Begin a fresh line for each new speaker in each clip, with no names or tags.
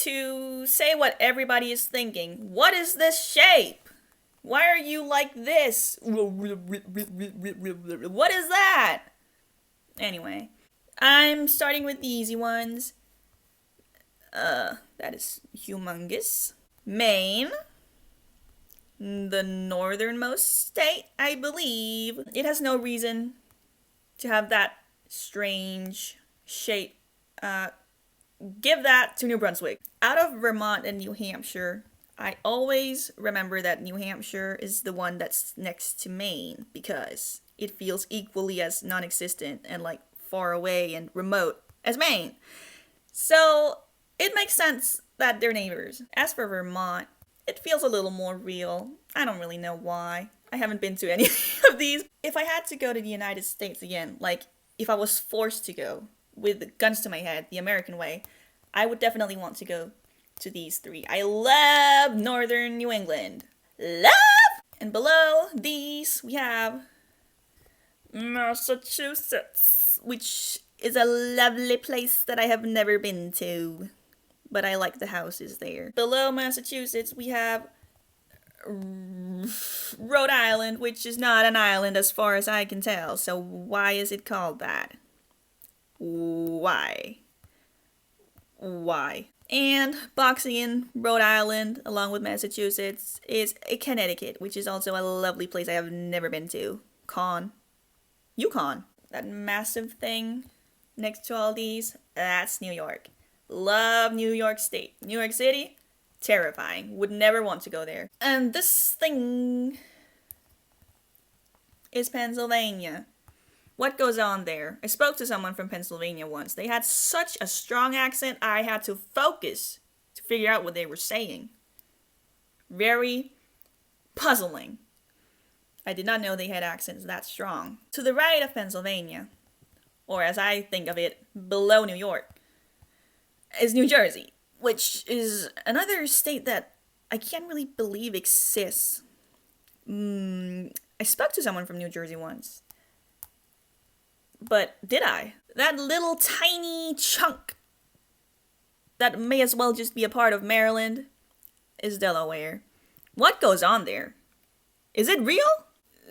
to say what everybody is thinking. What is this shape? Why are you like this? What is that? Anyway, I'm starting with the easy ones. That is humongous. Maine, the northernmost state, I believe. It has no reason to have that strange shape. Give that to New Brunswick. Out of Vermont and New Hampshire, I always remember that New Hampshire is the one that's next to Maine because it feels equally as non-existent and like far away and remote as Maine. So it makes sense that they're neighbors. As for Vermont, it feels a little more real. I don't really know why. I haven't been to any of these. If I had to go to the United States again, like if I was forced to go with guns to my head, the American way, I would definitely want to go to these three. I love northern New England. Love! And below these, we have Massachusetts, which is a lovely place that I have never been to. But I like the houses there. Below Massachusetts, we have Rhode Island, which is not an island as far as I can tell. So why is it called that? Why? And boxing in Rhode Island, along with Massachusetts, is Connecticut, which is also a lovely place I have never been to. Yukon. That massive thing next to all these, that's New York. Love New York State. New York City, terrifying. Would never want to go there. And this thing is Pennsylvania. What goes on there? I spoke to someone from Pennsylvania once. They had such a strong accent, I had to focus to figure out what they were saying. Very puzzling. I did not know they had accents that strong. To the right of Pennsylvania, or as I think of it, below New York, is New Jersey, which is another state that I can't really believe exists. I spoke to someone from New Jersey once. But did I? That little tiny chunk that may as well just be a part of Maryland is Delaware. What goes on there? Is it real?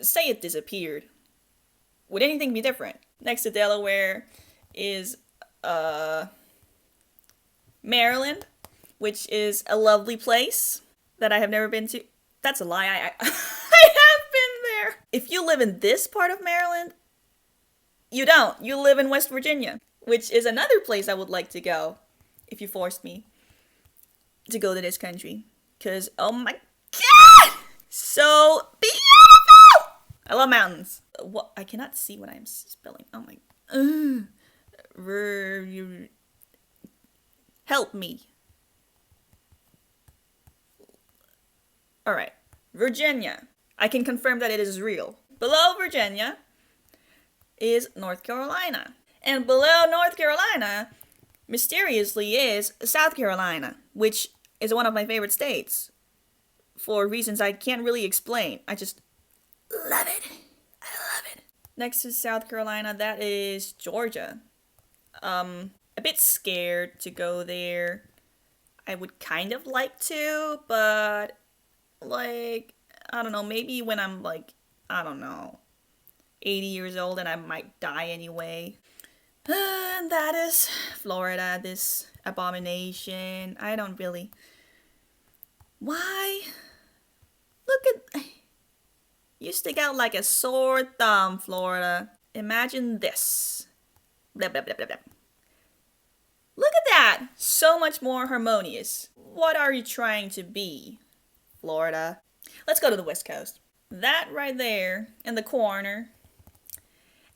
Say it disappeared. Would anything be different? Next to Delaware is Maryland, which is a lovely place that I have never been to. That's a lie. I have been there. If you live in this part of Maryland, you don't. You live in West Virginia, which is another place I would like to go if you forced me to go to this country. Because, oh my god! So beautiful! I love mountains. What? I cannot see what I'm spelling. Oh my... Help me. Alright. Virginia. I can confirm that it is real. Below Virginia is North Carolina. And below North Carolina, mysteriously, is South Carolina, which is one of my favorite states. For reasons I can't really explain. I just love it. I love it. Next to South Carolina, that is Georgia. A bit scared to go there. I would kind of like to, but like, I don't know, maybe when I'm like, I don't know, 80 years old and I might die anyway. And that is Florida, this abomination. I don't really... Why? Look at... You stick out like a sore thumb, Florida. Imagine this. Blah, blah, blah, blah, blah. Look at that! So much more harmonious. What are you trying to be, Florida? Let's go to the West Coast. That right there, in the corner,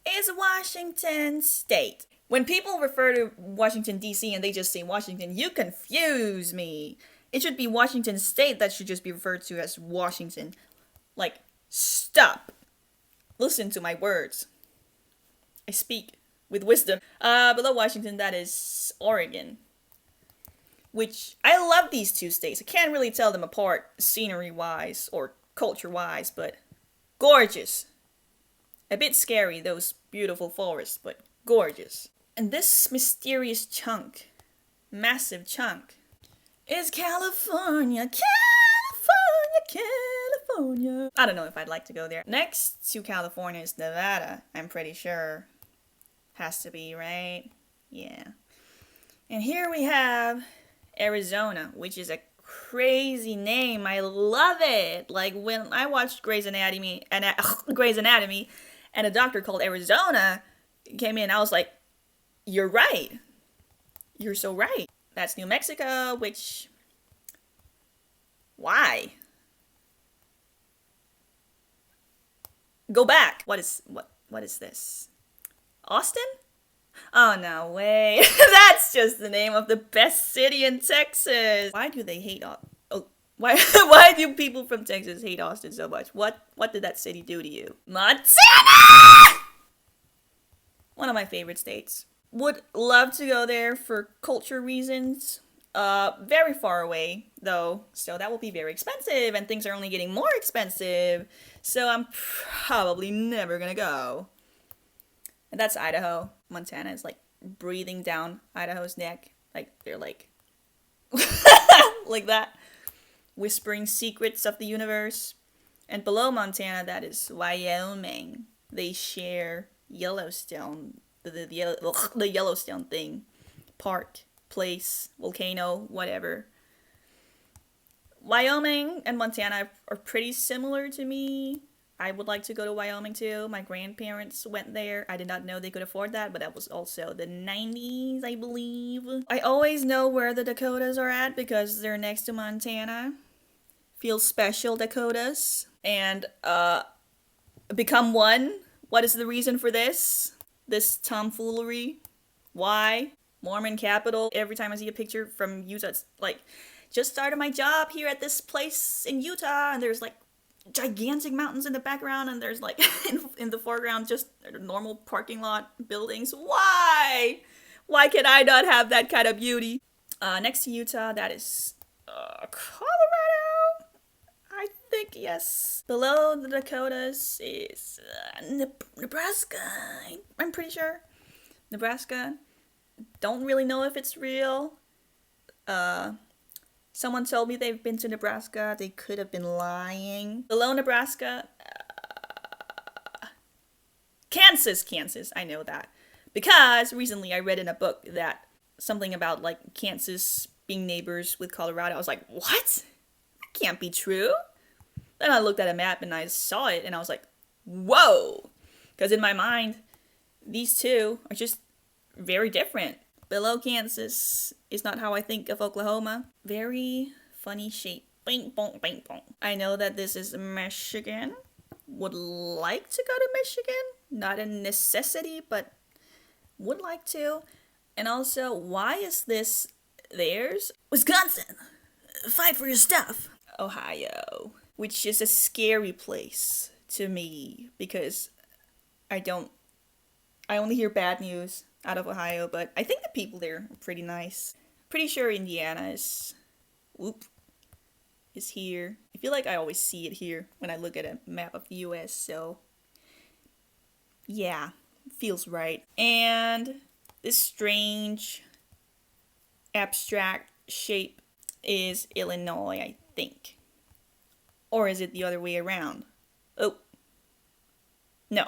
is Washington State. When people refer to Washington, D.C. and they just say Washington, you confuse me. It should be Washington State that should just be referred to as Washington. Like, stop. Listen to my words. I speak with wisdom. Below Washington, that is Oregon. Which, I love these two states. I can't really tell them apart scenery-wise or culture-wise, but gorgeous. A bit scary, those beautiful forests, but gorgeous. And this mysterious chunk, massive chunk, is California, California. I don't know if I'd like to go there. Next to California is Nevada, I'm pretty sure. Has to be, right? Yeah. And here we have Arizona, which is a crazy name. I love it. Like when I watched Grey's Anatomy and a doctor called Arizona came in, I was like, "You're right. You're so right." That's New Mexico, which why? Go back. What is this? Austin? Oh no way. That's just the name of the best city in Texas. Why do they hate Oh, why why do people from Texas hate Austin so much? What did that city do to you? Montana! One of my favorite states. Would love to go there for culture reasons. Very far away though, so that will be very expensive, and things are only getting more expensive. So I'm probably never gonna go. And that's Idaho. Montana is like breathing down Idaho's neck. Like they're like like that, whispering secrets of the universe. And below Montana, that is Wyoming. They share Yellowstone, the Yellowstone thing, park, place, volcano, whatever. Wyoming and Montana are pretty similar to me. I would like to go to Wyoming too. My grandparents went there. I did not know they could afford that, but that was also the 90s, I believe. I always know where the Dakotas are at because they're next to Montana. Feel special, Dakotas. And become one. What is the reason for this? This tomfoolery? Why? Mormon capital. Every time I see a picture from Utah, it's like, just started my job here at this place in Utah, and there's like gigantic mountains in the background, and there's like in the foreground just normal parking lot buildings. Why can I not have that kind of beauty? Next to Utah, that is Colorado, I think. Yes. Below the Dakotas is Nebraska, I'm pretty sure. Nebraska. Don't really know if it's real. Someone told me they've been to Nebraska. They could have been lying. Below Nebraska, Kansas. I know that. Because recently I read in a book that something about like Kansas being neighbors with Colorado. I was like, what? That can't be true. Then I looked at a map and I saw it and I was like, whoa. Because in my mind, these two are just very different. Below Kansas is not how I think of Oklahoma. Very funny shape. Bing bong, bing bong. I know that this is Michigan. Would like to go to Michigan. Not a necessity, but would like to. And also, why is this theirs? Wisconsin. Fight for your stuff. Ohio. Which is a scary place to me because I only hear bad news out of Ohio, but I think the people there are pretty nice. Pretty sure Indiana is here. I feel like I always see it here when I look at a map of the US, so yeah, feels right. And this strange abstract shape is Illinois, I think. Or is it the other way around? Oh. No.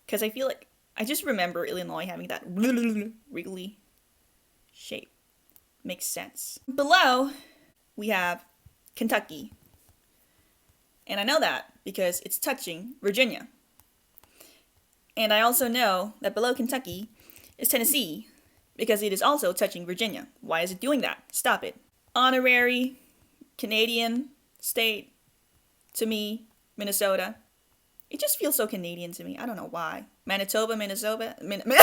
Because I feel like I just remember Illinois having that wriggly shape. Makes sense. Below, we have Kentucky. And I know that because it's touching Virginia. And I also know that below Kentucky is Tennessee because it is also touching Virginia. Why is it doing that? Stop it. Honorary Canadian state to me, Minnesota. It just feels so Canadian to me. I don't know why. Manitoba, Minnesota? Minnesota?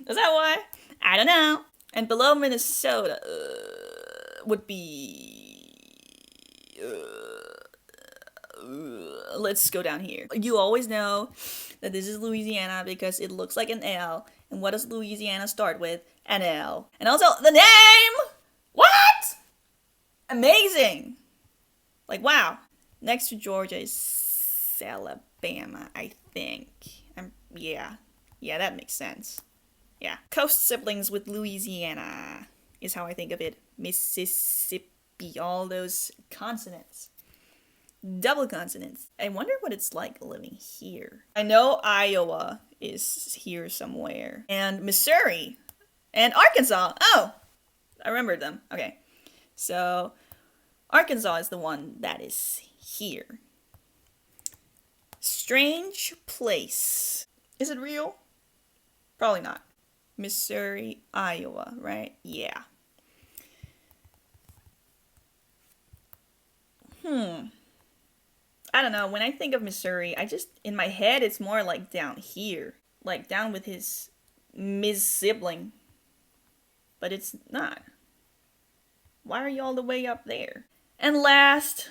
Is that why? I don't know. And below Minnesota would be... let's go down here. You always know that this is Louisiana because it looks like an L. And what does Louisiana start with? An L. And also, the name! What? Amazing! Like, wow. Next to Georgia is Alabama, I think. Yeah, that makes sense. Yeah. Coast siblings with Louisiana is how I think of it. Mississippi, all those consonants. Double consonants. I wonder what it's like living here. I know Iowa is here somewhere. And Missouri. And Arkansas. Oh! I remembered them. Okay. So, Arkansas is the one that is here. Strange place. Is it real? Probably not. Missouri, Iowa, right? Yeah. I don't know. When I think of Missouri, in my head, it's more like down here. Like down with his Ms. sibling. But it's not. Why are you all the way up there? And last,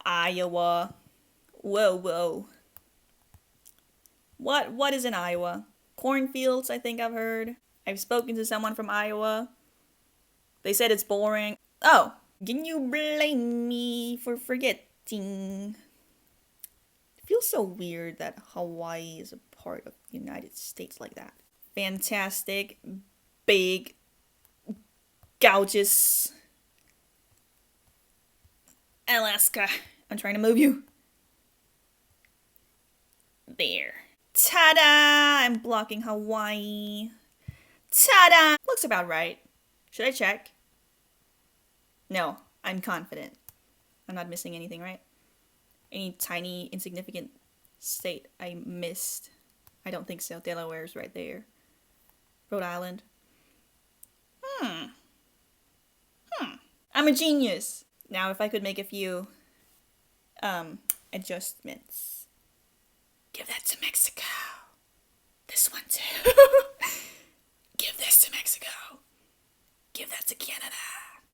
Iowa. Whoa, whoa. What is in Iowa? Cornfields, I think I've heard. I've spoken to someone from Iowa. They said it's boring. Oh, can you blame me for forgetting? It feels so weird that Hawaii is a part of the United States like that. Fantastic, big, gorgeous Alaska. I'm trying to move you. There. Ta-da! I'm blocking Hawaii. Ta-da! Looks about right. Should I check? No, I'm confident. I'm not missing anything, right? Any tiny, insignificant state I missed? I don't think so. Delaware's right there. Rhode Island. I'm a genius. Now, if I could make a few, adjustments. Give that to Mexico. This one too. Give this to Mexico. Give that to Canada.